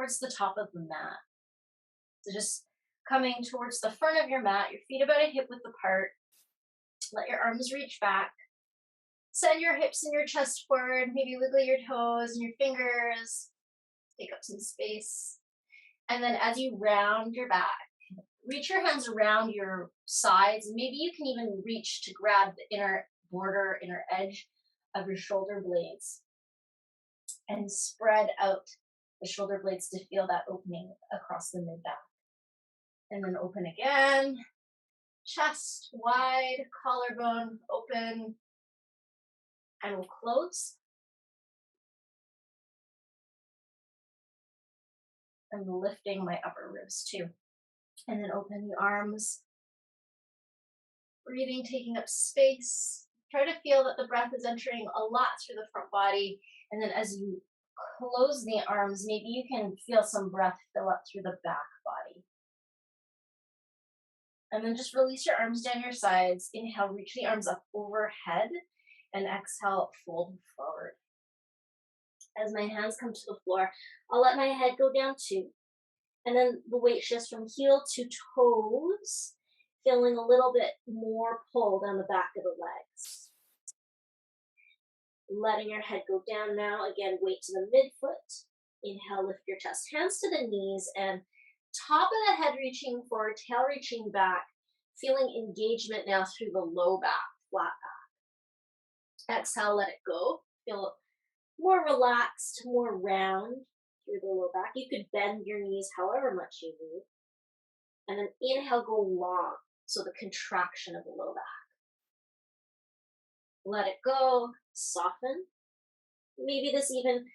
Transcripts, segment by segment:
towards the top of the mat. So just coming towards the front of your mat, your feet about a hip width apart. Let your arms reach back. Send your hips and your chest forward. Maybe wiggle your toes and your fingers. Take up some space. And then as you round your back, reach your hands around your sides. Maybe you can even reach to grab the inner border, inner edge of your shoulder blades. And spread out the shoulder blades to feel that opening across the mid-back. And then open again. Chest wide, collarbone open. And we'll close. I'm lifting my upper ribs too. And then open the arms. Breathing, taking up space. Try to feel that the breath is entering a lot through the front body. And then as you close the arms, maybe you can feel some breath fill up through the back body. And then just release your arms down your sides. Inhale, reach the arms up overhead. And exhale, fold forward. As my hands come to the floor, I'll let my head go down too. And then the weight shifts from heel to toes, feeling a little bit more pull down the back of the legs. Letting your head go down now. Again, weight to the midfoot. Inhale, lift your chest, hands to the knees, and top of the head reaching forward, tail reaching back, feeling engagement now through the low back, flat back. Exhale, let it go. Feel more relaxed, more round through the low back. You could bend your knees however much you need. And then inhale, go long. So the contraction of the low back. Let it go, soften. Maybe this even,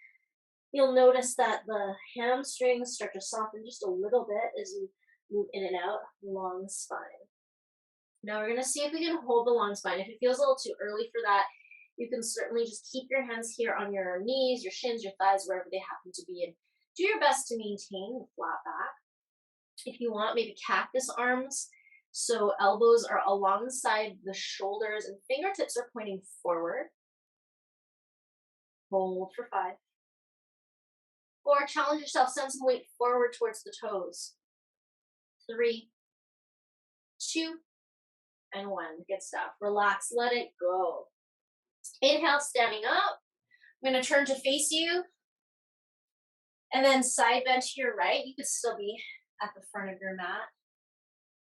you'll notice that the hamstrings start to soften just a little bit as you move in and out along the spine. Now we're gonna see if we can hold the long spine. If it feels a little too early for that, you can certainly just keep your hands here on your knees, your shins, your thighs, wherever they happen to be, and do your best to maintain the flat back. If you want, maybe cactus arms. So elbows are alongside the shoulders and fingertips are pointing forward. Hold for 5. 4, challenge yourself, send some weight forward towards the toes. 3, 2, and 1. Good stuff. Relax, let it go. Inhale, standing up. I'm going to turn to face you. And then side bend to your right. You could still be at the front of your mat.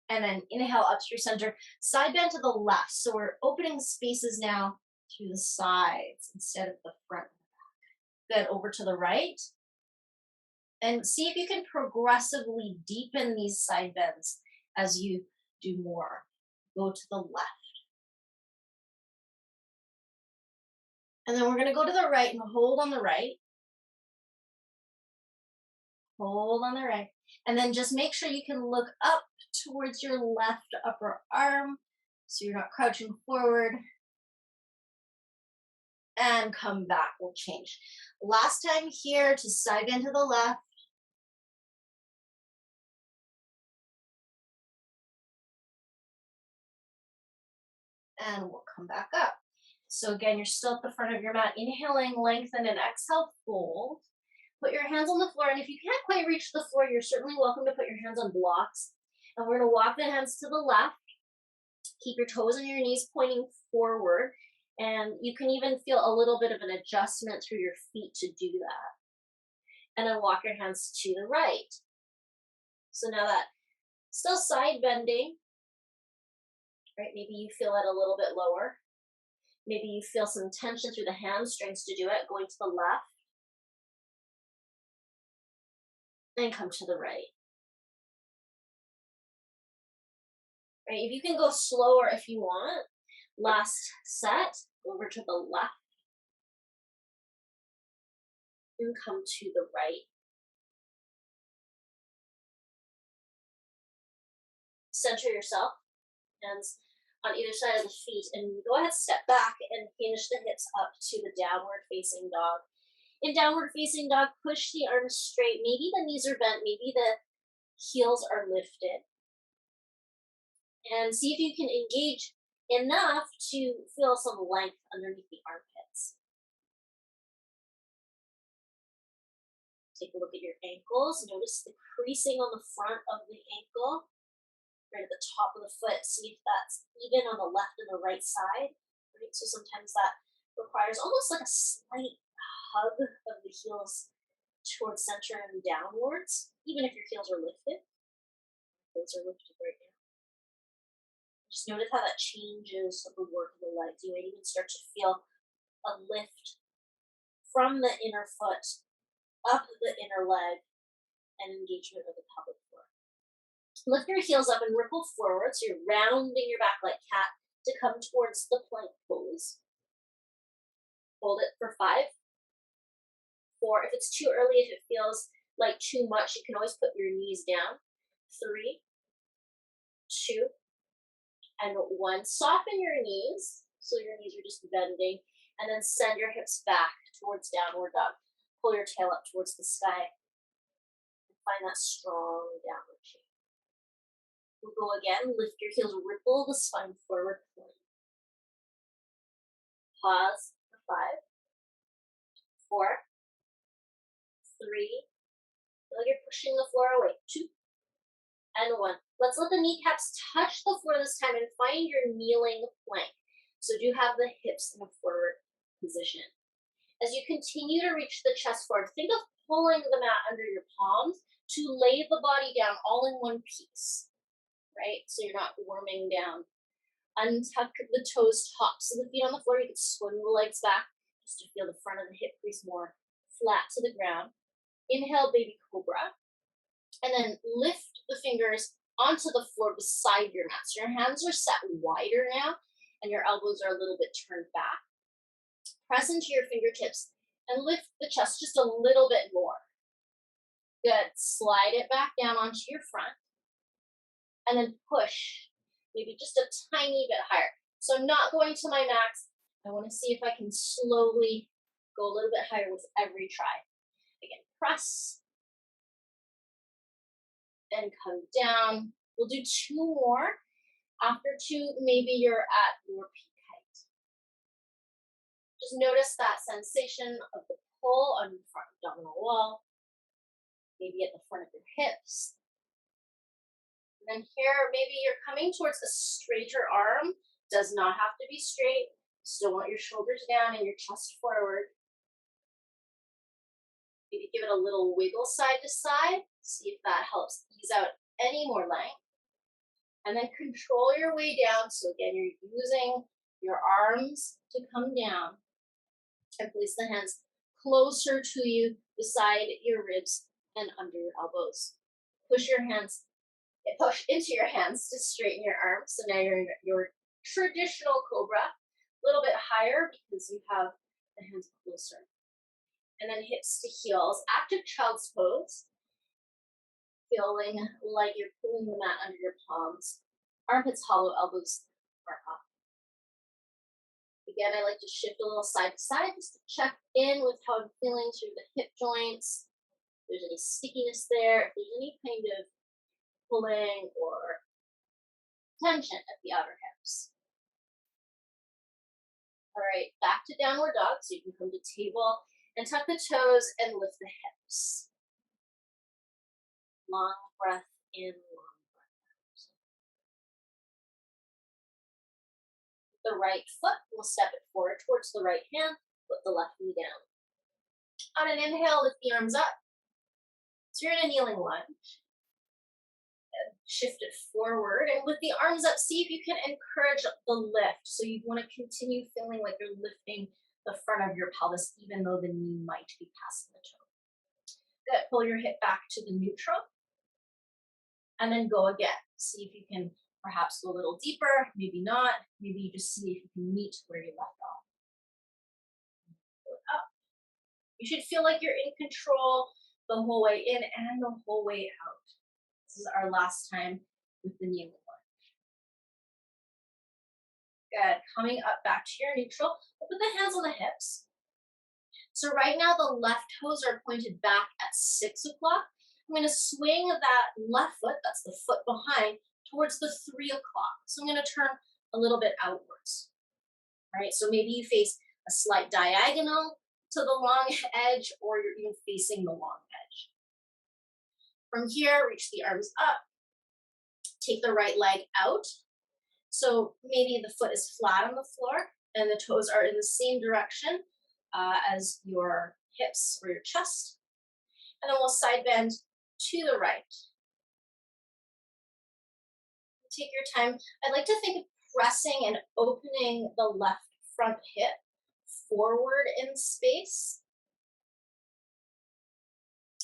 And then inhale up through center. Side bend to the left. So we're opening spaces now through the sides instead of the front and the back. Then over to the right. And see if you can progressively deepen these side bends as you do more. Go to the left. And then we're going to go to the right and hold on the right. Hold on the right. And then just make sure you can look up towards your left upper arm so you're not crouching forward. And come back. We'll change. Last time here to side bend to the left. And we'll come back up. So again, you're still at the front of your mat. Inhaling, lengthen, and exhale, fold. Put your hands on the floor. And if you can't quite reach the floor, you're certainly welcome to put your hands on blocks. And we're going to walk the hands to the left. Keep your toes and your knees pointing forward. And you can even feel a little bit of an adjustment through your feet to do that. And then walk your hands to the right. So now that, still side bending. Right? Maybe you feel it a little bit lower. Maybe you feel some tension through the hamstrings to do it, going to the left. And come to the right. Right? If you can go slower if you want. Last set, over to the left. And come to the right. Center yourself. Hands on either side of the feet, and go ahead, step back and hinge the hips up to the downward facing dog. In downward facing dog, push the arms straight. Maybe the knees are bent, maybe the heels are lifted. And see if you can engage enough to feel some length underneath the armpits. Take a look at your ankles. Notice the creasing on the front of the ankle, right at the top of the foot. See if that's even on the left and the right side. Right? So sometimes that requires almost like a slight hug of the heels towards center and downwards, even if your heels are lifted. Heels are lifted right now. Just notice how that changes the work of the legs. You might even start to feel a lift from the inner foot up the inner leg and engagement of the pelvic floor. Lift your heels up and ripple forward, so you're rounding your back like cat to come towards the plank pose. Hold it for 5, 4. If it's too early, if it feels like too much, you can always put your knees down. 3, 2, and 1. Soften your knees, so your knees are just bending, and then send your hips back towards downward dog. Pull your tail up towards the sky. And find that strong downward shape. We'll go again. Lift your heels, ripple the spine forward. Pause for 5, 4, 3. Feel like you're pushing the floor away. 2, and 1. Let's let the kneecaps touch the floor this time and find your kneeling plank. So do have the hips in a forward position. As you continue to reach the chest forward, think of pulling the mat under your palms to lay the body down all in one piece, right? So you're not worming down. Untuck the toes, tops of the feet on the floor. You can swing the legs back just to feel the front of the hip crease more flat to the ground. Inhale, baby cobra. And then lift the fingers onto the floor beside your mat. So your hands are set wider now, and your elbows are a little bit turned back. Press into your fingertips and lift the chest just a little bit more. Good. Slide it back down onto your front, and then push maybe just a tiny bit higher. So I'm not going to my max. I want to see if I can slowly go a little bit higher with every try. Again, press and come down. We'll do 2 more. After 2, maybe you're at your peak height. Just notice that sensation of the pull on your front abdominal wall, maybe at the front of your hips. And then here, maybe you're coming towards a straighter arm. Does not have to be straight. Still want your shoulders down and your chest forward. Maybe give it a little wiggle side to side. See if that helps ease out any more length. And then control your way down. So again, you're using your arms to come down and place the hands closer to you, beside your ribs and under your elbows. Push into your hands to straighten your arms. So now you're in your traditional cobra, a little bit higher because you have the hands closer. And then hips to heels, active child's pose. Feeling like you're pulling the mat under your palms. Armpits hollow, elbows are up. Again, I like to shift a little side to side just to check in with how I'm feeling through the hip joints. If there's any stickiness there, if there's any kind of pulling or tension at the outer hips. All right, back to downward dog. So you can come to table and tuck the toes and lift the hips. Long breath in, long breath out. The right foot, we'll step it forward towards the right hand, put the left knee down. On an inhale, lift the arms up. So you're in a kneeling lunge. And shift it forward, and with the arms up, see if you can encourage the lift. So you want to continue feeling like you're lifting the front of your pelvis, even though the knee might be passing the toe. Good, pull your hip back to the neutral. And then go again. See if you can perhaps go a little deeper, maybe not. Maybe you just see if you can meet where you left off. Pull it up. You should feel like you're in control the whole way in and the whole way out. This is our last time with the kneeling lunge. Good. Coming up back to your neutral. We'll put the hands on the hips. So right now the left toes are pointed back at 6 o'clock. I'm going to swing that left foot, that's the foot behind, towards the 3 o'clock. So I'm going to turn a little bit outwards. All right, so maybe you face a slight diagonal to the long edge, or you're even facing the long edge. From here, reach the arms up, take the right leg out. So maybe the foot is flat on the floor and the toes are in the same direction as your hips or your chest. And then we'll side bend to the right. Take your time. I'd like to think of pressing and opening the left front hip forward in space.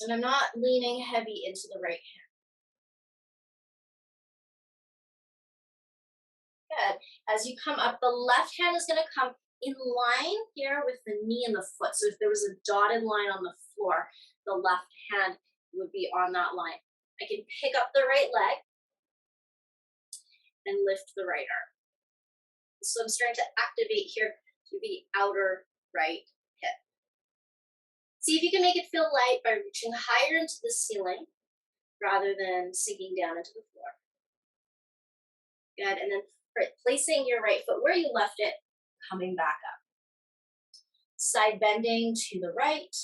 And I'm not leaning heavy into the right hand. Good. As you come up, the left hand is going to come in line here with the knee and the foot. So if there was a dotted line on the floor, the left hand would be on that line. I can pick up the right leg and lift the right arm. So I'm starting to activate here through the outer right hip. See if you can make it feel light by reaching higher into the ceiling rather than sinking down into the floor. Good, and then placing your right foot where you left it, coming back up. Side bending to the right.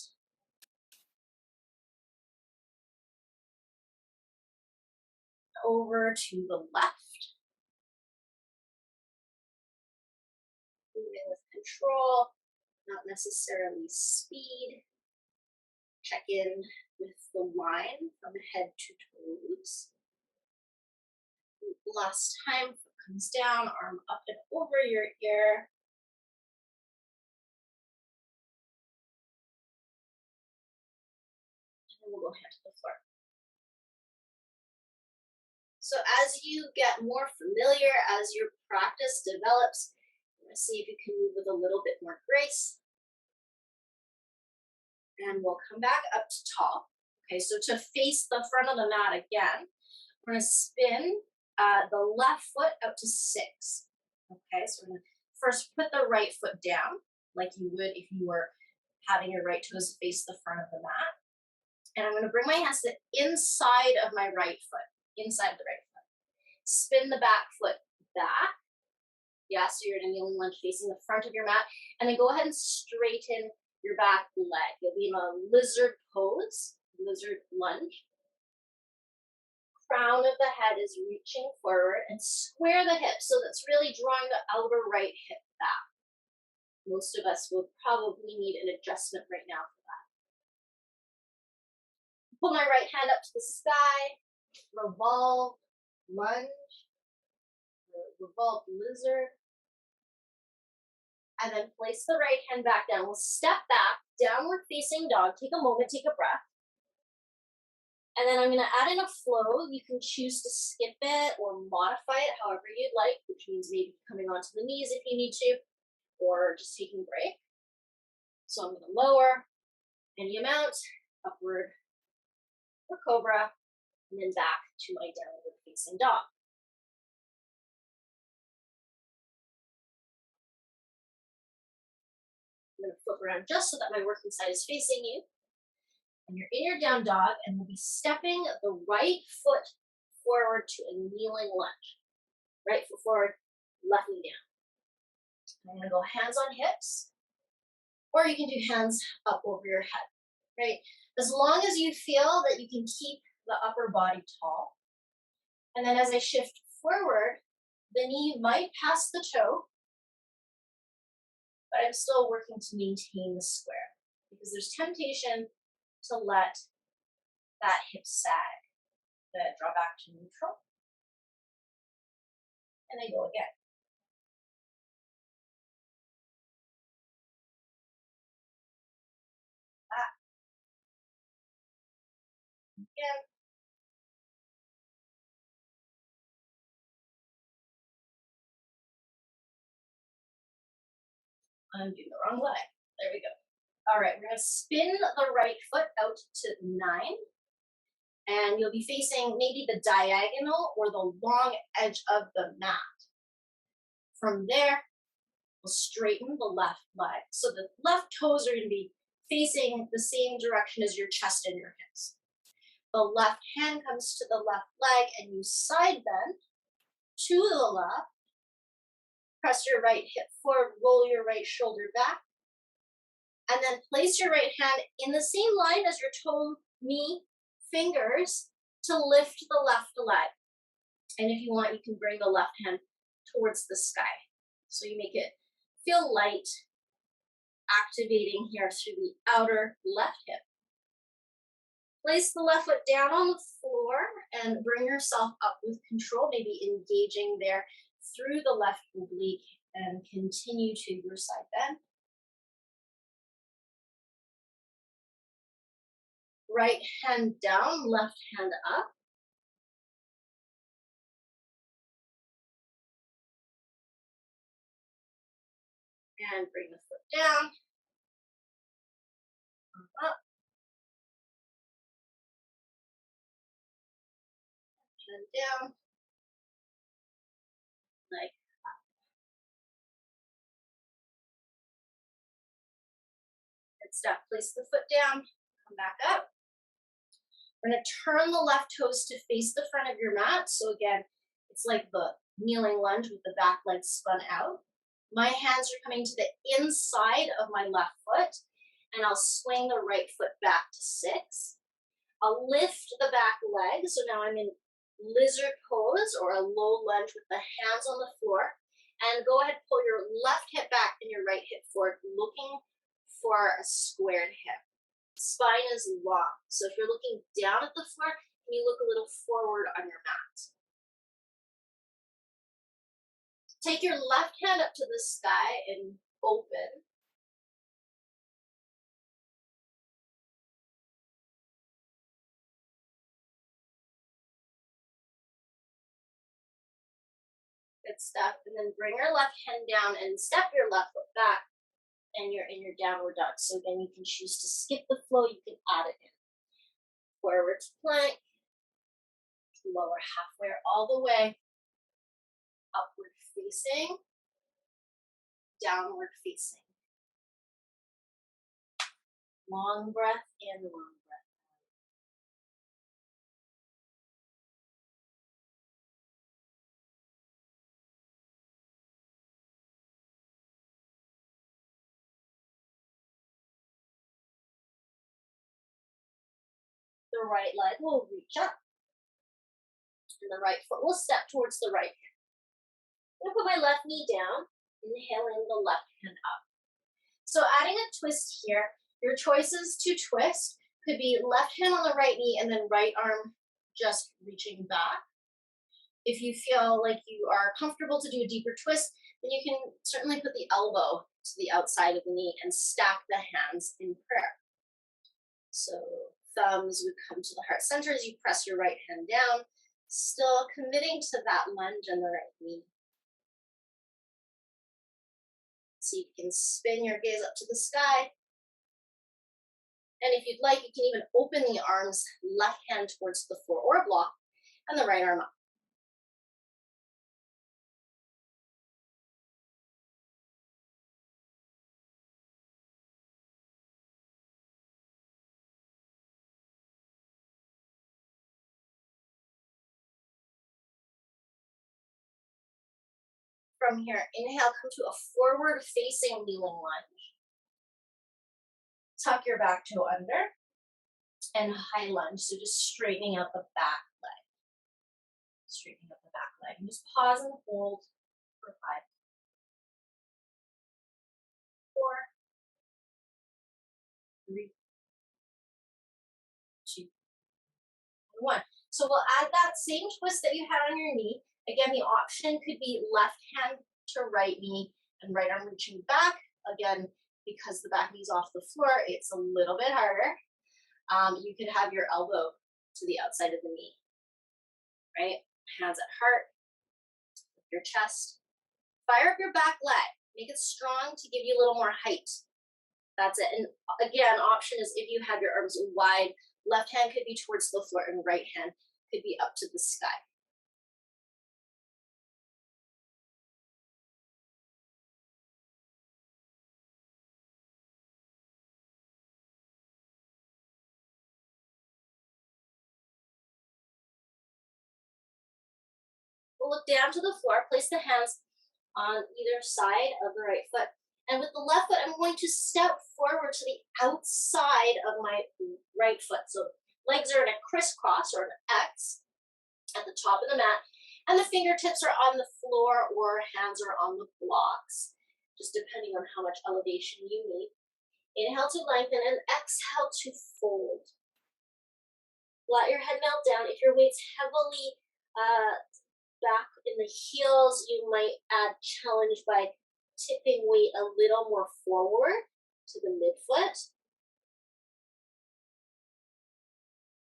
Over to the left. Moving with control, not necessarily speed. Check in with the line from head to toes. Last time, foot comes down, arm up and over your ear. And then we'll go hand to the floor. So as you get more familiar, as your practice develops, let's see if you can move with a little bit more grace. And we'll come back up to tall. Okay, so to face the front of the mat again, we're gonna spin the left foot out to 6. Okay, so we're gonna first put the right foot down, like you would if you were having your right toes face the front of the mat. And I'm gonna bring my hands to the inside of my right foot, inside of the right foot. Spin the back foot back. Yeah, so you're in a kneeling lunge facing the front of your mat. And then go ahead and straighten your back leg. You'll be in a lizard pose, lizard lunge. Crown of the head is reaching forward, and square the hips. So that's really drawing the outer right hip back. Most of us will probably need an adjustment right now for that. Pull my right hand up to the sky, revolve lunge, revolved lizard. And then place the right hand back down. We'll step back, downward facing dog. Take a moment, take a breath. And then I'm gonna add in a flow. You can choose to skip it or modify it however you'd like, which means maybe coming onto the knees if you need to, or just taking a break. So I'm gonna lower any amount, upward for cobra, and then back to my downward facing dog. I'm gonna flip around just so that my working side is facing you. And you're in your down dog, and we'll be stepping the right foot forward to a kneeling lunge. Right foot forward, left knee down. I'm gonna go hands on hips, or you can do hands up over your head, right? As long as you feel that you can keep the upper body tall. And then as I shift forward, the knee might pass the toe, but I'm still working to maintain the square because there's temptation to let that hip sag. Then draw back to neutral. And I go again. Back. Again. I'm doing the wrong leg. There we go. All right, we're gonna spin the right foot out to 9. And you'll be facing maybe the diagonal or the long edge of the mat. From there, we'll straighten the left leg. So the left toes are gonna be facing the same direction as your chest and your hips. The left hand comes to the left leg and you side bend to the left. Press your right hip forward, roll your right shoulder back. And then place your right hand in the same line as your toe, knee, fingers to lift the left leg. And if you want, you can bring the left hand towards the sky. So you make it feel light, activating here through the outer left hip. Place the left foot down on the floor and bring yourself up with control, maybe engaging there through the left oblique and continue to your side bend. Right hand down, left hand up. And bring the foot down, up, and down, leg up. Good stuff. Place the foot down, come back up. We're going to turn the left toes to face the front of your mat. So again, it's like the kneeling lunge with the back leg spun out. My hands are coming to the inside of my left foot, and I'll swing the right foot back to 6. I'll lift the back leg, so now I'm in lizard pose or a low lunge with the hands on the floor. And go ahead, pull your left hip back and your right hip forward, looking for a squared hip. Spine is long, so if you're looking down at the floor, can you look a little forward on your mat? Take your left hand up to the sky and open. Good stuff. And then bring your left hand down and step your left foot back, and you're in your downward dog. So again, you can choose to skip the flow, you can add it in. Forward plank, lower halfway or all the way, upward facing, downward facing. Long breath in, long breath out. The right leg will reach up, and the right foot will step towards the right hand. I'm going to put my left knee down, inhaling the left hand up. So adding a twist here, your choices to twist could be left hand on the right knee and then right arm just reaching back. If you feel like you are comfortable to do a deeper twist, then you can certainly put the elbow to the outside of the knee and stack the hands in prayer. So thumbs would come to the heart center as you press your right hand down, still committing to that lunge on the right knee. So you can spin your gaze up to the sky. And if you'd like, you can even open the arms, left hand towards the floor or a block, and the right arm up. From here, inhale, come to a forward facing kneeling lunge. Tuck your back toe under and high lunge. So just straightening out the back leg. Straightening up the back leg. And just pause and hold for 5, 4, 3, 2, 1. So we'll add that same twist that you had on your knee. Again, the option could be left hand to right knee and right arm reaching back. Again, because the back knee's off the floor, it's a little bit harder. You could have your elbow to the outside of the knee, right? Hands at heart, your chest. Fire up your back leg. Make it strong to give you a little more height. That's it. And again, option is if you have your arms wide, left hand could be towards the floor and right hand could be up to the sky. We'll look down to the floor, place the hands on either side of the right foot, And with the left foot, I'm going to step forward to the outside of my right foot. So legs are in a crisscross or an X at the top of the mat, and the fingertips are on the floor or hands are on the blocks, just depending on how much elevation you need. Inhale to lengthen and exhale to fold. Let your head melt down. If your weight's heavily back in the heels, you might add challenge by tipping weight a little more forward to the midfoot.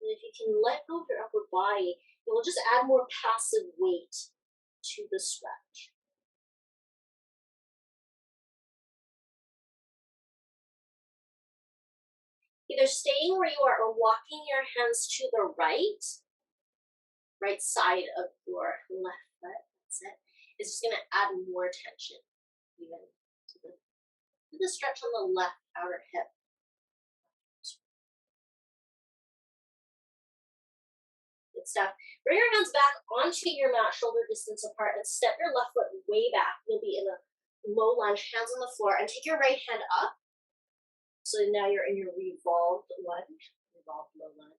And if you can let go of your upper body, it will just add more passive weight to the stretch. Either staying where you are or walking your hands to the right side of your left foot, that's it, is just gonna add more tension even to the stretch on the left outer hip. Good stuff. Bring your hands back onto your mat, shoulder distance apart, and step your left foot way back. You'll be in a low lunge, hands on the floor, and take your right hand up. So now you're in your revolved lunge, revolved low lunge.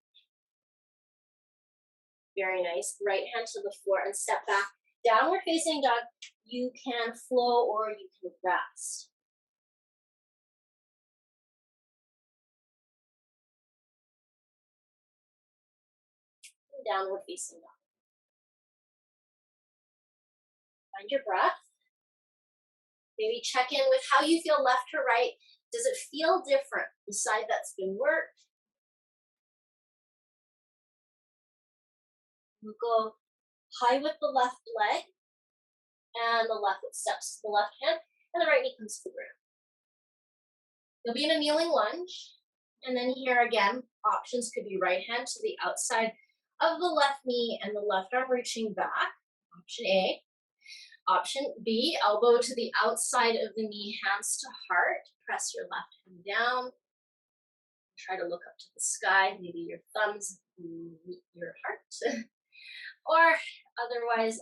Very nice. Right hand to the floor and step back. Downward facing dog. You can flow or you can rest. Downward facing dog. Find your breath. Maybe check in with how you feel left to right. Does it feel different? The side that's been worked. We'll go high with the left leg, and the left foot steps to the left hand, and the right knee comes to the ground. You'll be in a kneeling lunge, and then here again, options could be right hand to the outside of the left knee and the left arm reaching back, option A. Option B, elbow to the outside of the knee, hands to heart. Press your left hand down. Try to look up to the sky. Maybe your thumbs meet your heart. Or otherwise,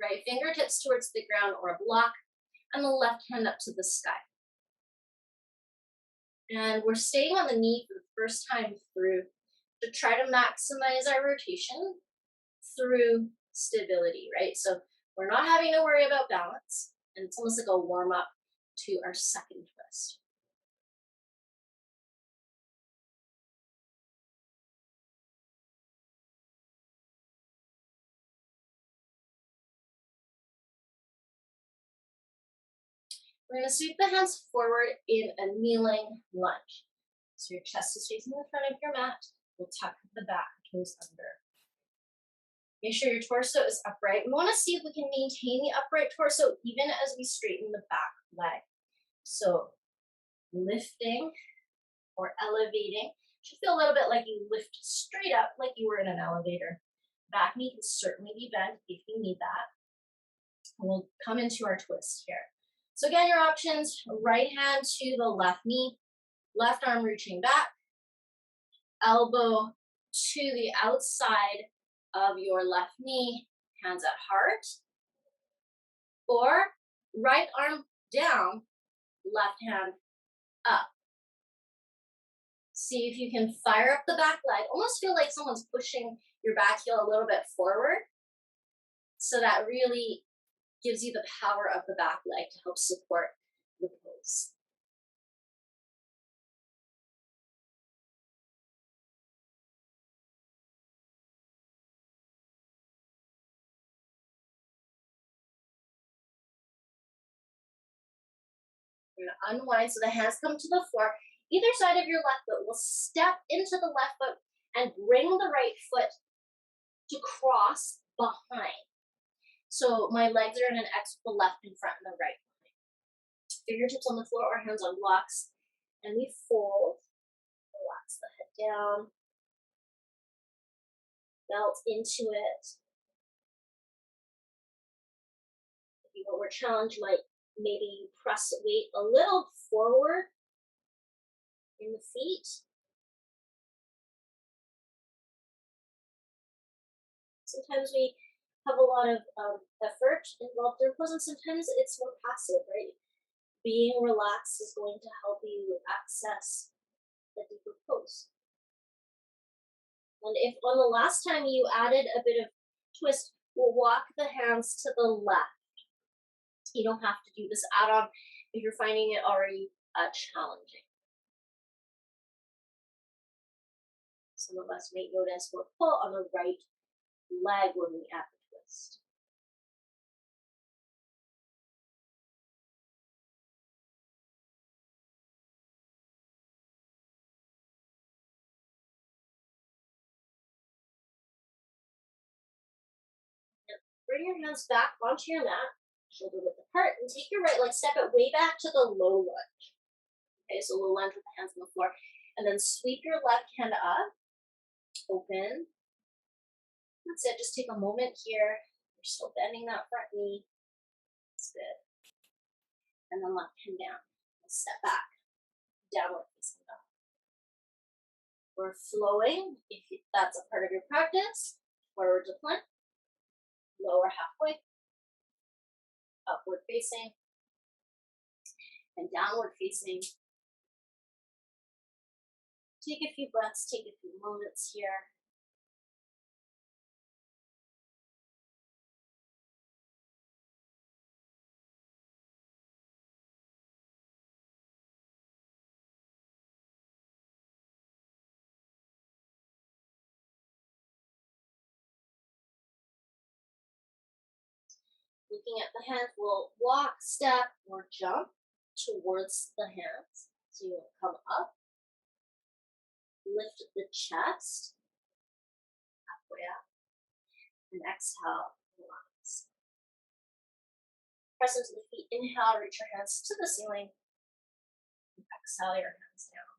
right fingertips towards the ground or a block, and the left hand up to the sky. And we're staying on the knee for the first time through to try to maximize our rotation through stability, right? So we're not having to worry about balance, and it's almost like a warm up to our second twist. We're going to sweep the hands forward in a kneeling lunge. So your chest is facing the front of your mat. We'll tuck the back toes under. Make sure your torso is upright. We want to see if we can maintain the upright torso even as we straighten the back leg. So lifting or elevating should feel a little bit like you lift straight up like you were in an elevator. Back knee can certainly be bent if you need that. And we'll come into our twist here. So again, your options, right hand to the left knee, left arm reaching back, elbow to the outside of your left knee, hands at heart, or right arm down, left hand up. See if you can fire up the back leg. Almost feel like someone's pushing your back heel a little bit forward. So that really gives you the power of the back leg to help support the pose. We're going to unwind so the hands come to the floor. Either side of your left foot will step into the left foot and bring the right foot to cross behind. So my legs are in an X with the left in front and the right behind. Fingertips on the floor or hands on blocks. And we fold. Relax the head down. Melt into it. If you want more challenge, you might maybe press weight a little forward in the feet. Sometimes we have a lot of effort involved in pose, and sometimes it's more passive, right? being relaxed is going to help you access the deeper pose. And if on the last time you added a bit of twist, we'll walk the hands to the left. You don't have to do this add-on if you're finding it already challenging. Some of us may notice we're pull on the right leg when we add the twist. Bring your hands back onto your mat, shoulder width apart, and take your right leg, step it way back to the low lunge. Okay, so low lunge with the hands on the floor. And then sweep your left hand up, open. That's it, just take a moment here. You're still bending that front knee. That's good. And then left hand down. Step back, downward facing dog. We're flowing, if that's a part of your practice. Forward to plank, lower halfway, upward facing, and downward facing. Take a few breaths, take a few moments here. Looking at the hands, we'll walk, step, or jump towards the hands. So you will come up, lift the chest, halfway up, and exhale, relax. Press into the feet, inhale, reach your hands to the ceiling, and exhale your hands down.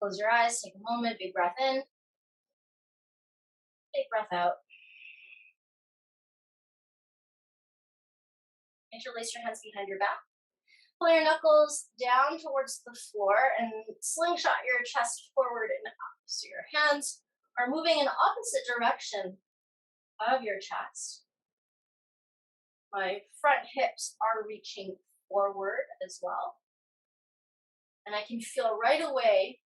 Close your eyes, take a moment, big breath in, big breath out. Interlace your hands behind your back. Pull your knuckles down towards the floor and slingshot your chest forward and up. So your hands are moving in opposite direction of your chest. My front hips are reaching forward as well. And I can feel right away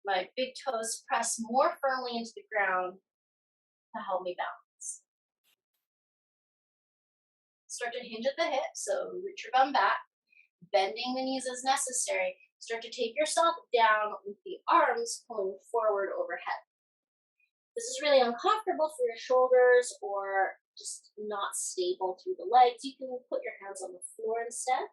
my big toes press more firmly into the ground to help me balance. Start to hinge at the hip, so reach your bum back, bending the knees as necessary. Start to take yourself down with the arms pulling forward overhead. This is really uncomfortable for your shoulders or just not stable through the legs. You can put your hands on the floor instead.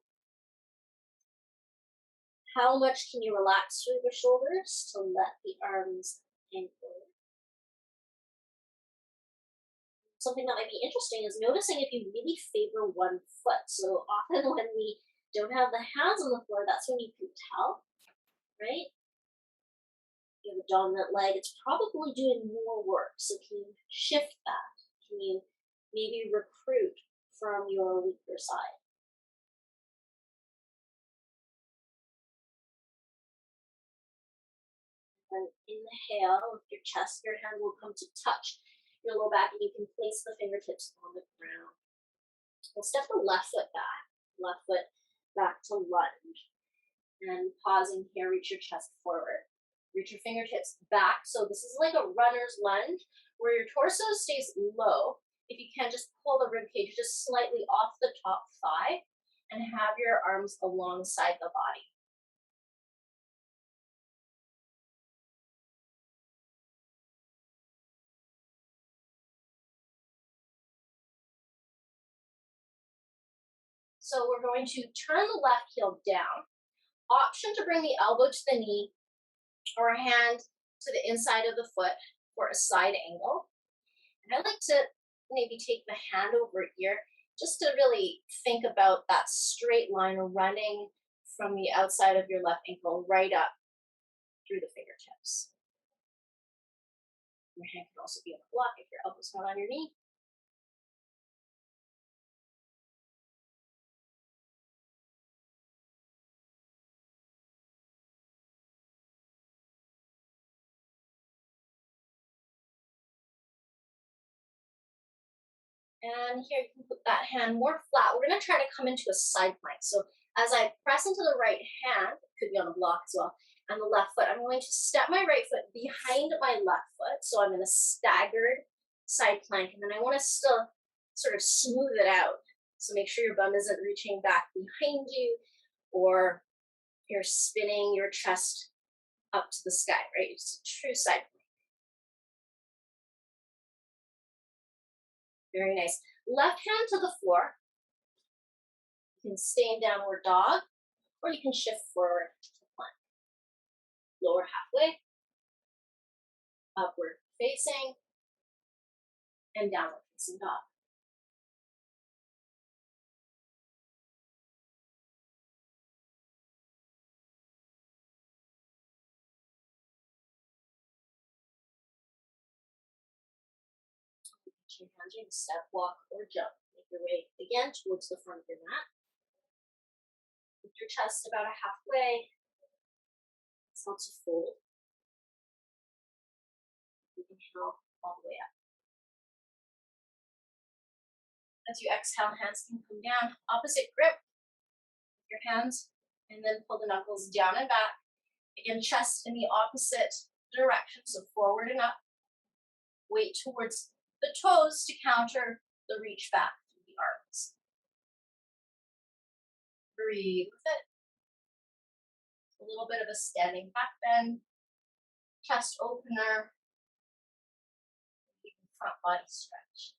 How much can you relax through the shoulders to let the arms hang forward? Something that might be interesting is noticing if you really favor one foot. So often when we don't have the hands on the floor, that's when you can tell, right? You have a dominant leg, it's probably doing more work. So can you shift that? Can you maybe recruit from your weaker side? And inhale with your chest, your hand will come to touch your low back and you can place the fingertips on the ground. We'll step the left foot back to lunge. And pausing here, reach your chest forward. Reach your fingertips back. So this is like a runner's lunge where your torso stays low. If you can, just pull the rib cage just slightly off the top thigh and have your arms alongside the body. So we're going to turn the left heel down. Option to bring the elbow to the knee or a hand to the inside of the foot for a side angle. And I like to maybe take the hand over ear just to really think about that straight line running from the outside of your left ankle right up through the fingertips. Your hand can also be on the block if your elbow's not on your knee. And here you can put that hand more flat. We're going to try to come into a side plank. So As I press into the right hand, could be on a block as well, and the left foot, I'm going to step my right foot behind my left foot. So I'm in a staggered side plank, and then I want to still sort of smooth it out. So make sure your bum isn't reaching back behind you, or you're spinning your chest up to the sky, right? It's a true side plank. Very nice. Left hand to the floor. You can stay in downward dog, or you can shift forward to plank. Lower halfway, upward facing, and downward facing dog. Reach your hands, you can step, walk, or jump. Make your way again towards the front of your mat. Lift your chest about a halfway. Exhale to fold. Inhale all the way up. As you exhale, hands can come down. Opposite grip with your hands, and then pull the knuckles down and back. Again, chest in the opposite direction, so forward and up. Weight towards the toes to counter the reach back through the arms. Breathe with it. A little bit of a standing back bend, chest opener, front body stretch.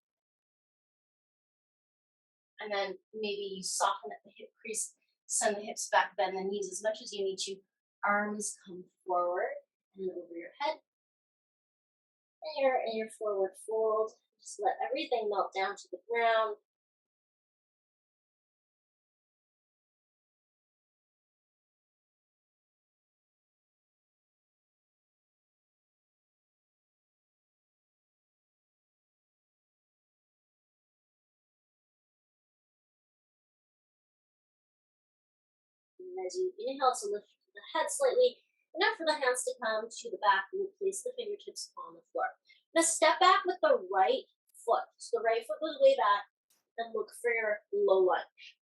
And then maybe you soften at the hip crease, send the hips back, bend the knees as much as you need to. Arms come forward and over your head. And you're in your forward fold. Just let everything melt down to the ground. And as you inhale to lift the head slightly, enough for the hands to come to the back, and place the fingertips on the floor. Now step back with the right foot. So the right foot goes way back, and look for your low lunge.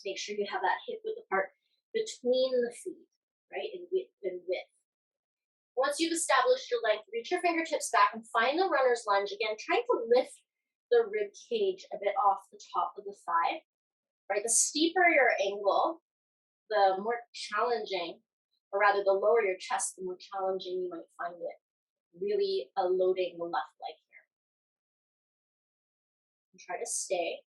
Make sure you have that hip width apart between the feet, right, in width and width. Once you've established your length, reach your fingertips back and find the runner's lunge. Again, trying to lift the rib cage a bit off the top of the thigh, right? The steeper your angle, the more challenging, or rather the lower your chest, the more challenging you might find it. Really loading the left leg here. And try to stay.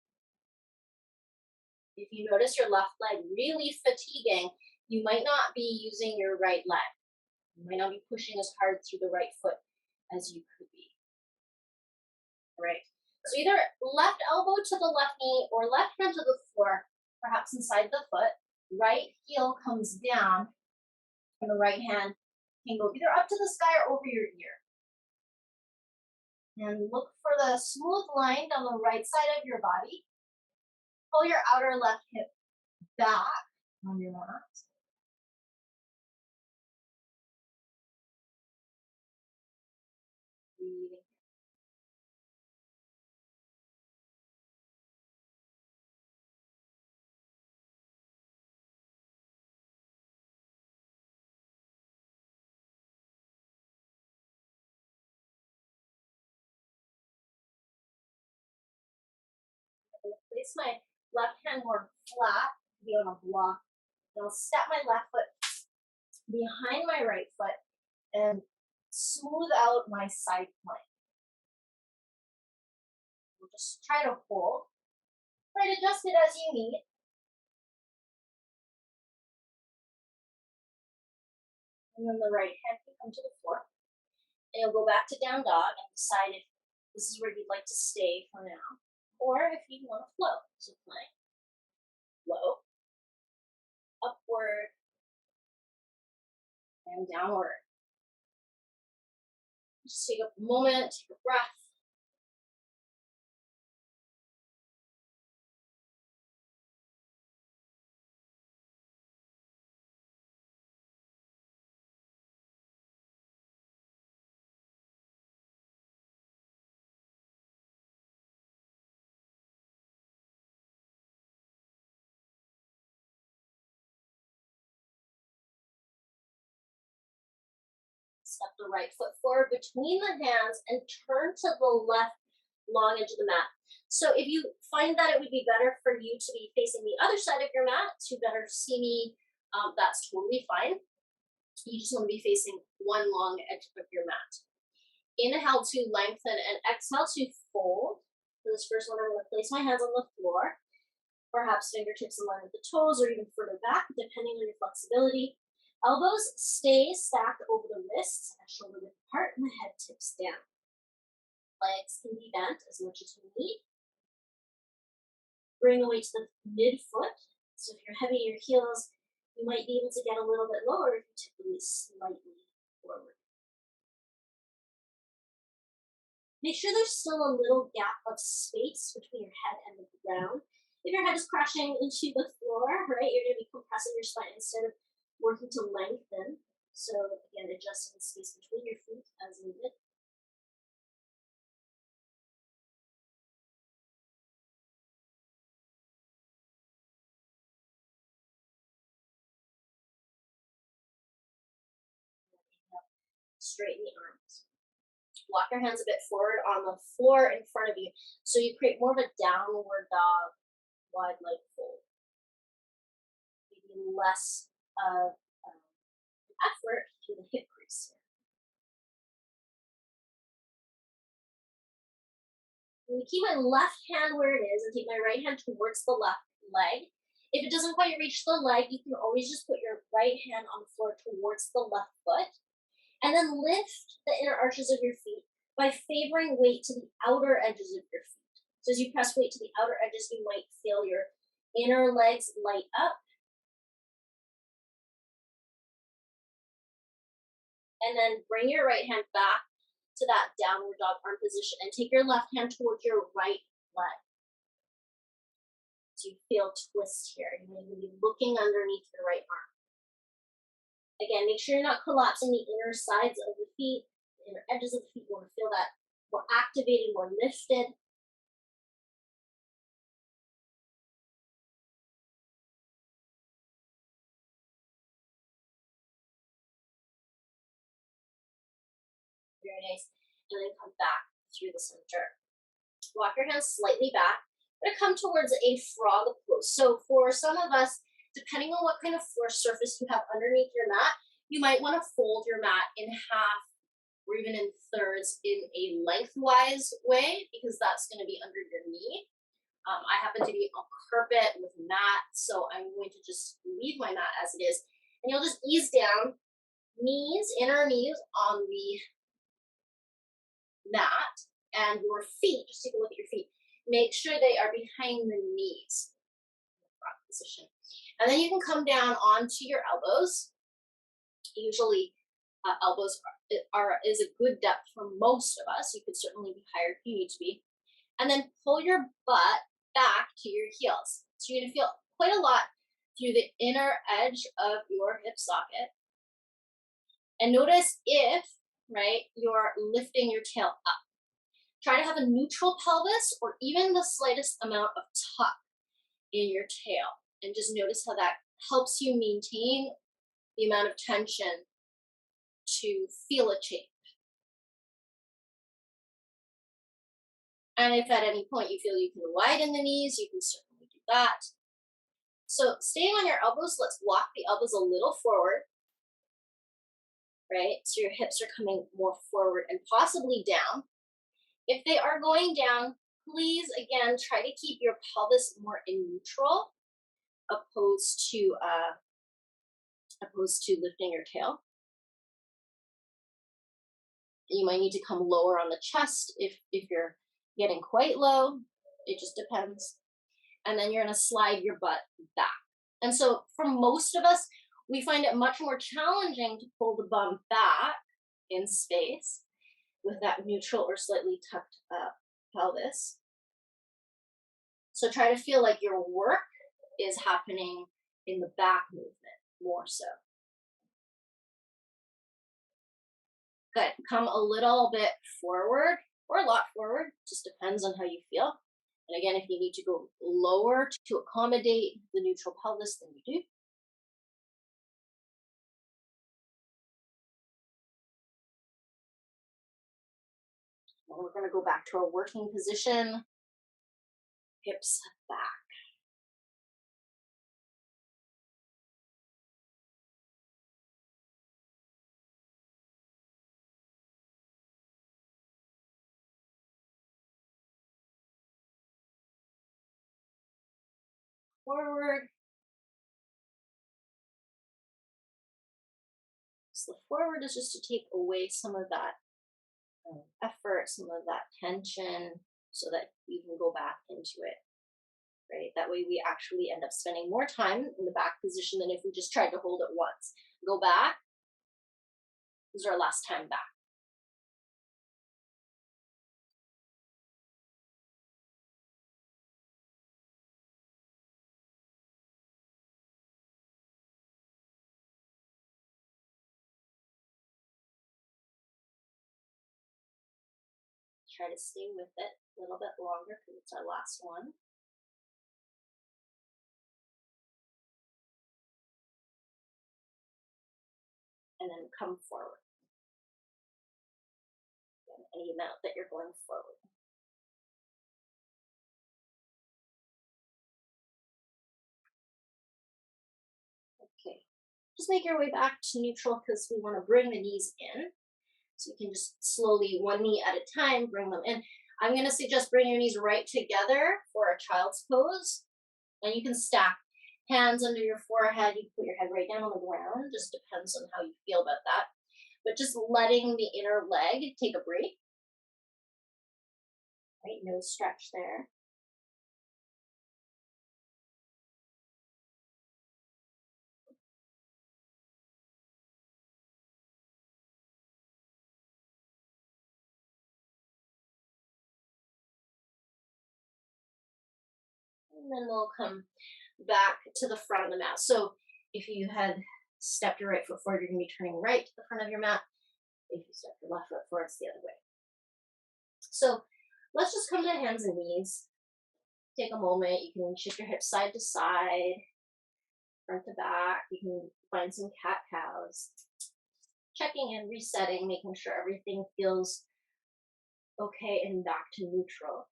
If you notice your left leg really fatiguing, you might not be using your right leg. You might not be pushing as hard through the right foot as you could be. All right. So either left elbow to the left knee or left hand to the floor, perhaps inside the foot. Right heel comes down, and the right hand can go either up to the sky or over your ear. And look for the smooth line down the right side of your body. Pull your outer left hip back on your mat. Breathing. I'm going to place my left hand more flat, be on a block. And I'll step my left foot behind my right foot and smooth out my side plank. We'll just try to hold. Right, adjust it as you need. And then the right hand can come to the floor. And you'll go back to down dog and decide if this is where you'd like to stay for now, or if you want to flow. So plank, flow, upward, and downward. Just take a moment, take a breath. Step the right foot forward between the hands and turn to the left long edge of the mat. So if you find that it would be better for you to be facing the other side of your mat to better see me, that's totally fine. You just want to be facing one long edge of your mat. Inhale to lengthen and exhale to fold. For this first one, I'm going to place my hands on the floor, perhaps fingertips in line with the toes or even further back, depending on your flexibility. Elbows stay stacked over the wrists, shoulder width apart, and the head tips down. Legs can be bent as much as you need. Bring the weight to the midfoot. So if you're heavy in your heels, you might be able to get a little bit lower if you tip the weight slightly forward. Make sure there's still a little gap of space between your head and the ground. If your head is crashing into the floor, right, you're going to be compressing your spine instead of working to lengthen. So again, adjusting the space between your feet as needed. Straighten the arms. Walk your hands a bit forward on the floor in front of you. So you create more of a downward dog, wide leg fold. Maybe less of effort through the hip crease. I'm going to keep my left hand where it is and take my right hand towards the left leg. If it doesn't quite reach the leg, you can always just put your right hand on the floor towards the left foot. And then lift the inner arches of your feet by favoring weight to the outer edges of your feet. So as you press weight to the outer edges, you might feel your inner legs light up. And then bring your right hand back to that downward dog arm position and take your left hand towards your right leg. So you feel twist here. You're going to be looking underneath your right arm. Again, make sure you're not collapsing the inner sides of the feet, the inner edges of the feet. You want to feel that more activated, more lifted. Very nice. And then come back through the center. Walk your hands slightly back. We're going to come towards a frog pose. So for some of us, depending on what kind of floor surface you have underneath your mat, you might want to fold your mat in half or even in thirds in a lengthwise way because that's going to be under your knee. I happen to be on carpet with mat, so I'm going to just leave my mat as it is. And you'll just ease down, inner knees on the mat, and your feet, just take a look at your feet. Make sure they are behind the knees in the front position. And then you can come down onto your elbows. Usually elbows is a good depth for most of us. You could certainly be higher if you need to be. And then pull your butt back to your heels. So you're going to feel quite a lot through the inner edge of your hip socket. And notice if, right, you're lifting your tail up. Try to have a neutral pelvis or even the slightest amount of tuck in your tail. And just notice how that helps you maintain the amount of tension to feel a change. And if at any point you feel you can widen the knees, you can certainly do that. So staying on your elbows, let's walk the elbows a little forward, right? So your hips are coming more forward and possibly down. If they are going down, please, again, try to keep your pelvis more in neutral opposed to lifting your tail. You might need to come lower on the chest if you're getting quite low. It just depends. And then you're going to slide your butt back. And so for most of us, we find it much more challenging to pull the bum back in space with that neutral or slightly tucked pelvis. So try to feel like your work is happening in the back movement more so. Good. Come a little bit forward or a lot forward, just depends on how you feel. And again, if you need to go lower to accommodate the neutral pelvis, then you do. And we're going to go back to our working position, hips back. Forward. So the forward is just to take away some of that effort, some of that tension, so that you can go back into it, right? That way we actually end up spending more time in the back position than if we just tried to hold it once. Go back. This is our last time back. Try to stay with it a little bit longer because it's our last one. And then come forward. Any amount that you're going forward. Okay. Just make your way back to neutral because we want to bring the knees in. So you can just slowly, one knee at a time, bring them in. I'm going to suggest bring your knees right together for a child's pose. And you can stack hands under your forehead. You put your head right down on the ground. Just depends on how you feel about that. But just letting the inner leg take a break. Right, no stretch there. And then we'll come back to the front of the mat. So if you had stepped your right foot forward, you're going to be turning right to the front of your mat. If you step your left foot forward, it's the other way. So let's just come to hands and knees. Take a moment. You can shift your hips side to side, front to back. You can find some cat cows. Checking in, resetting, making sure everything feels okay and back to neutral.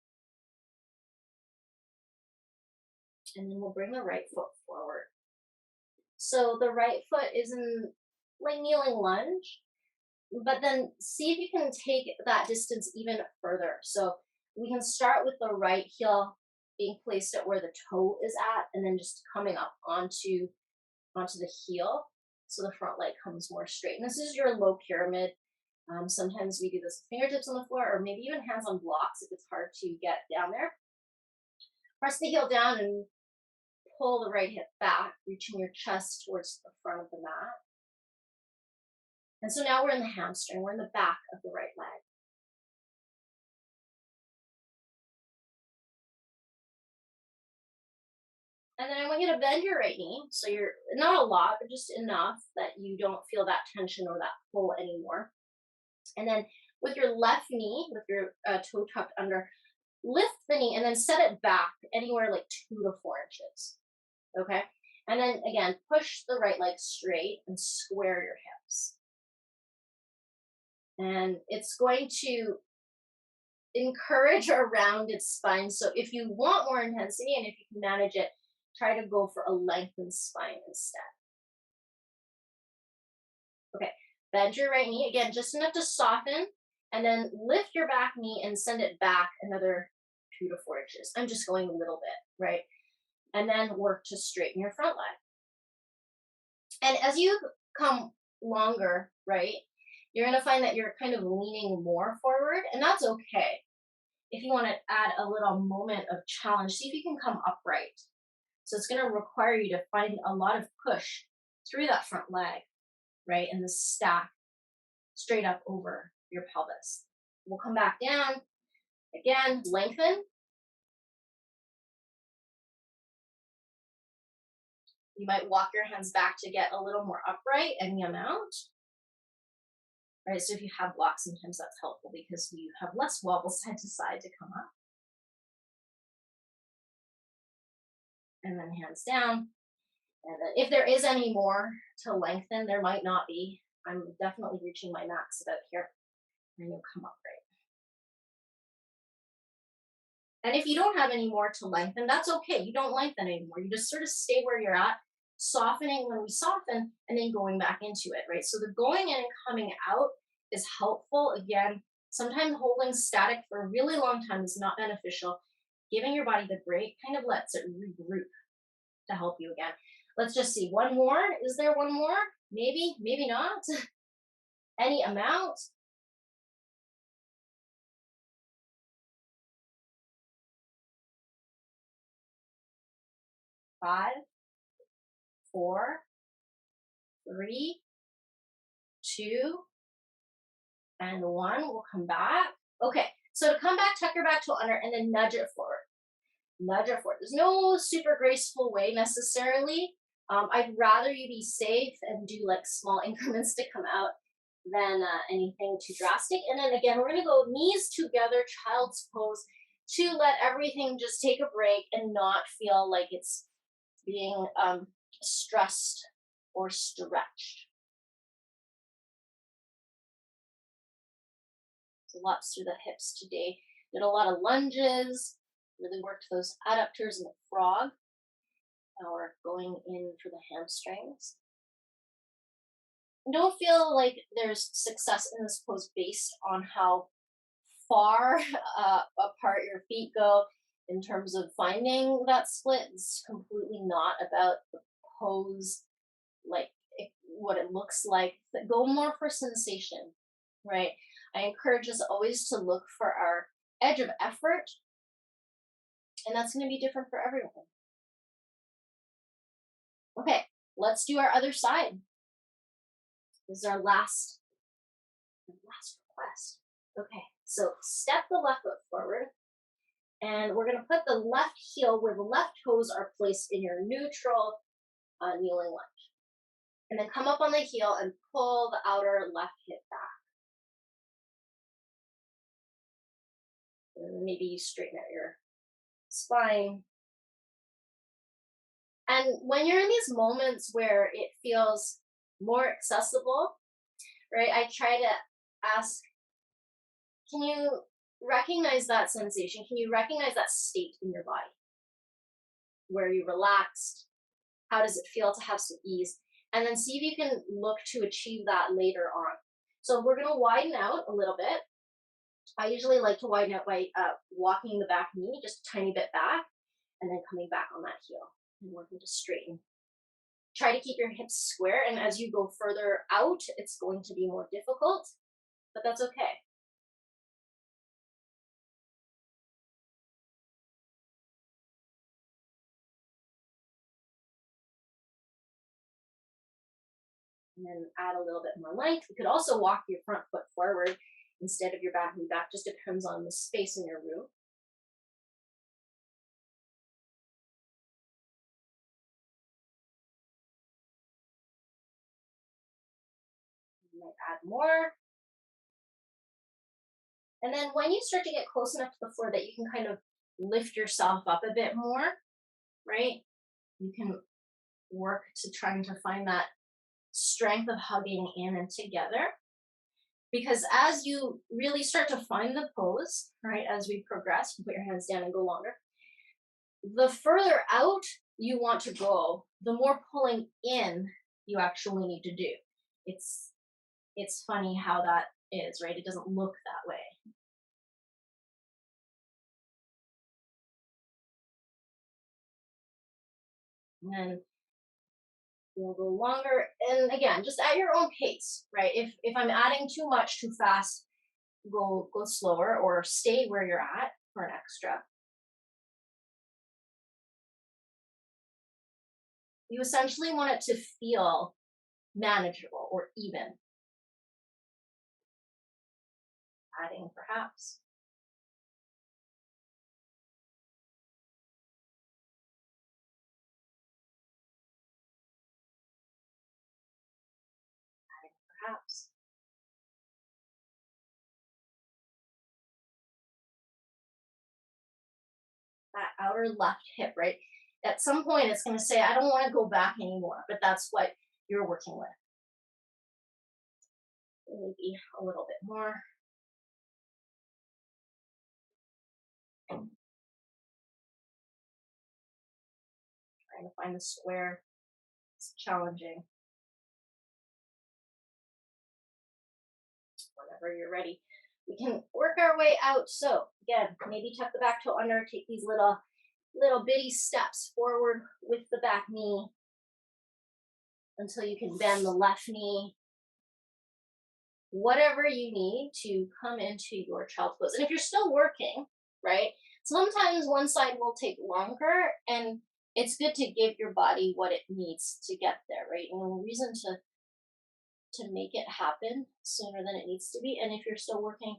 And then we'll bring the right foot forward. So the right foot is in like kneeling lunge, but then see if you can take that distance even further. So we can start with the right heel being placed at where the toe is at, and then just coming up onto the heel, so the front leg comes more straight. And this is your low pyramid. Sometimes we do this with fingertips on the floor, or maybe even hands on blocks if it's hard to get down there. Press the heel down and pull the right hip back, reaching your chest towards the front of the mat. And so now we're in the hamstring. We're in the back of the right leg. And then I want you to bend your right knee. So you're not a lot, but just enough that you don't feel that tension or that pull anymore. And then with your left knee, with your toe tucked under, lift the knee and then set it back anywhere like 2 to 4 inches. Okay. And then again, push the right leg straight and square your hips. And it's going to encourage a rounded spine. So if you want more intensity and if you can manage it, try to go for a lengthened spine instead. Okay, bend your right knee, again, just enough to soften, and then lift your back knee and send it back another 2 to 4 inches. I'm just going a little bit, right? And then work to straighten your front leg. And as you come longer, right, you're going to find that you're kind of leaning more forward, and that's okay. If you want to add a little moment of challenge, see if you can come upright. So it's going to require you to find a lot of push through that front leg, right? And the stack straight up over your pelvis. We'll come back down. Again, lengthen. You might walk your hands back to get a little more upright, any amount. Right, so if you have blocks, sometimes that's helpful because you have less wobble side to side to come up. And then hands down. And then if there is any more to lengthen, there might not be. I'm definitely reaching my max about here. And you'll come upright. And if you don't have any more to lengthen, that's okay. You don't lengthen anymore. You just sort of stay where you're at, softening when we soften, and then going back into it, right? So the going in and coming out is helpful. Again, sometimes holding static for a really long time is not beneficial. Giving your body the break kind of lets it regroup to help you again. Let's just see. One more. Is there one more? Maybe, maybe not. Any amount. 5, 4, 3, 2, and 1. We'll come back. Okay, so to come back, tuck your back toe under and then nudge it forward. Nudge it forward. There's no super graceful way necessarily. I'd rather you be safe and do like small increments to come out than anything too drastic. And then again, we're going to go knees together, child's pose, to let everything just take a break and not feel like it's being stressed or stretched. So lots through the hips today. Did a lot of lunges, really worked those adductors and the frog. Now we're going in for the hamstrings. And don't feel like there's success in this pose based on how far apart your feet go in terms of finding that split. It's completely not about the pose, like what it looks like. But go more for sensation, right? I encourage us always to look for our edge of effort, and that's going to be different for everyone. Okay, let's do our other side. This is our last request. Okay, so step the left foot forward, and we're going to put the left heel where the left toes are placed in your neutral kneeling lunge. And then come up on the heel and pull the outer left hip back. And maybe you straighten out your spine. And when you're in these moments where it feels more accessible, right, I try to ask, can you recognize that sensation? Can you recognize that state in your body? Where you relaxed? How does it feel to have some ease? And then see if you can look to achieve that later on. So we're going to widen out a little bit. I usually like to widen out by walking the back knee just a tiny bit back and then coming back on that heel and working to straighten. Try to keep your hips square, and as you go further out, it's going to be more difficult, but that's okay. And then add a little bit more length. You could also walk your front foot forward instead of your back knee back. Just depends on the space in your room. You might add more. And then when you start to get close enough to the floor that you can kind of lift yourself up a bit more, right? You can work to trying to find that strength of hugging in and together. Because as you really start to find the pose, right, as we progress, put your hands down and go longer, the further out you want to go, the more pulling in you actually need to do. It's funny how that is, right? It doesn't look that way. And then we'll go longer. And again, just at your own pace, right? If I'm adding too much too fast, go slower or stay where you're at for an extra. You essentially want it to feel manageable or even. Adding perhaps. Adding perhaps. That outer left hip, right? At some point, it's going to say, I don't want to go back anymore, but that's what you're working with. Maybe a little bit more. Trying to find the square. It's challenging. Whenever you're ready, we can work our way out. So again, maybe tuck the back toe under, take these little bitty steps forward with the back knee until you can bend the left knee. Whatever you need to come into your child's pose. And if you're still working, right, sometimes one side will take longer, and it's good to give your body what it needs to get there, right? No reason to make it happen sooner than it needs to be. And if you're still working,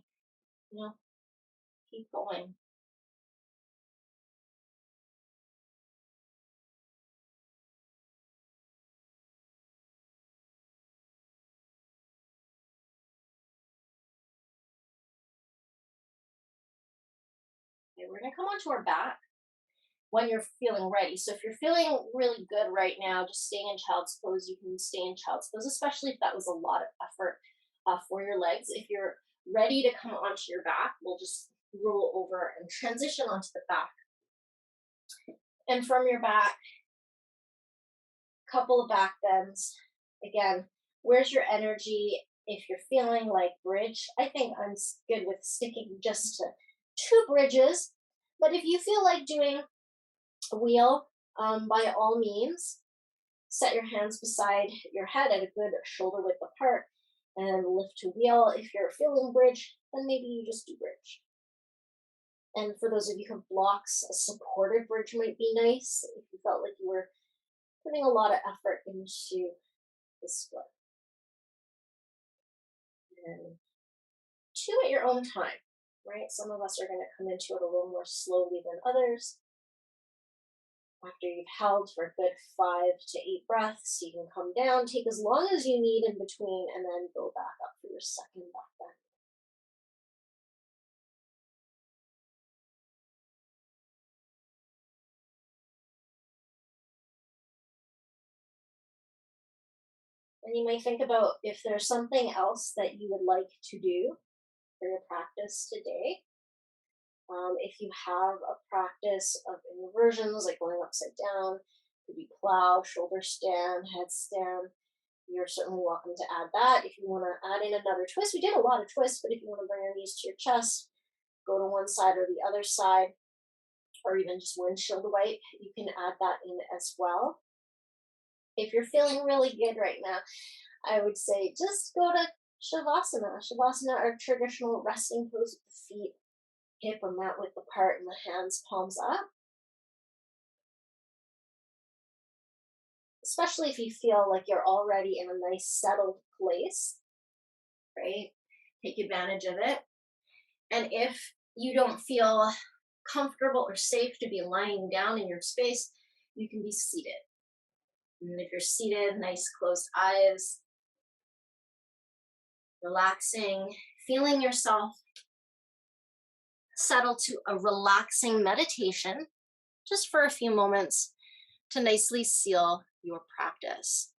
keep going. Okay, we're gonna come onto our back when you're feeling ready. So if you're feeling really good right now, just staying in child's pose, you can stay in child's pose, especially if that was a lot of effort for your legs. If you're ready to come onto your back, we'll just roll over and transition onto the back. And from your back, couple of back bends. Again, where's your energy? If you're feeling like bridge, I think I'm good with sticking just to 2 bridges. But if you feel like doing a wheel, by all means, set your hands beside your head at a good shoulder width apart and lift to wheel. If you're feeling bridge, then maybe you just do bridge. And for those of you who have blocks, a supported bridge might be nice if you felt like you were putting a lot of effort into the split. And 2 at your own time, right? Some of us are going to come into it a little more slowly than others. After you've held for a good 5 to 8 breaths, you can come down, take as long as you need in between, and then go back up for your second back bend. And you may think about if there's something else that you would like to do for your practice today. If you have a practice of inversions, like going upside down, could be plow, shoulder stand, headstand, you're certainly welcome to add that. If you want to add in another twist, we did a lot of twists, but if you want to bring your knees to your chest, go to one side or the other side, or even just windshield wipe, you can add that in as well. If you're feeling really good right now, I would say just go to Shavasana. Shavasana, our traditional resting pose with the feet hip or mat width apart and the hands palms up. Especially if you feel like you're already in a nice settled place, right? Take advantage of it. And if you don't feel comfortable or safe to be lying down in your space, you can be seated. And if you're seated, nice closed eyes, relaxing, feeling yourself settle to a relaxing meditation just for a few moments to nicely seal your practice.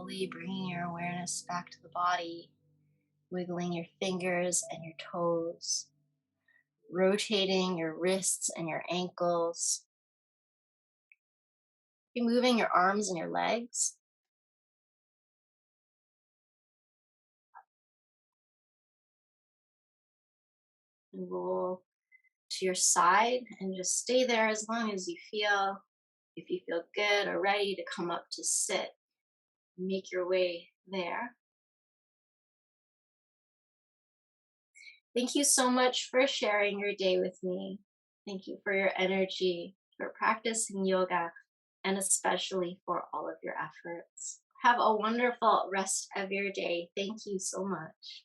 slowly bringing your awareness back to the body, wiggling your fingers and your toes, rotating your wrists and your ankles. You're moving your arms and your legs. And roll to your side and just stay there as long as you feel. If you feel good or ready to come up to sit, make your way there. Thank you so much for sharing your day with me. Thank you for your energy, for practicing yoga, and especially for all of your efforts. Have a wonderful rest of your day. Thank you so much.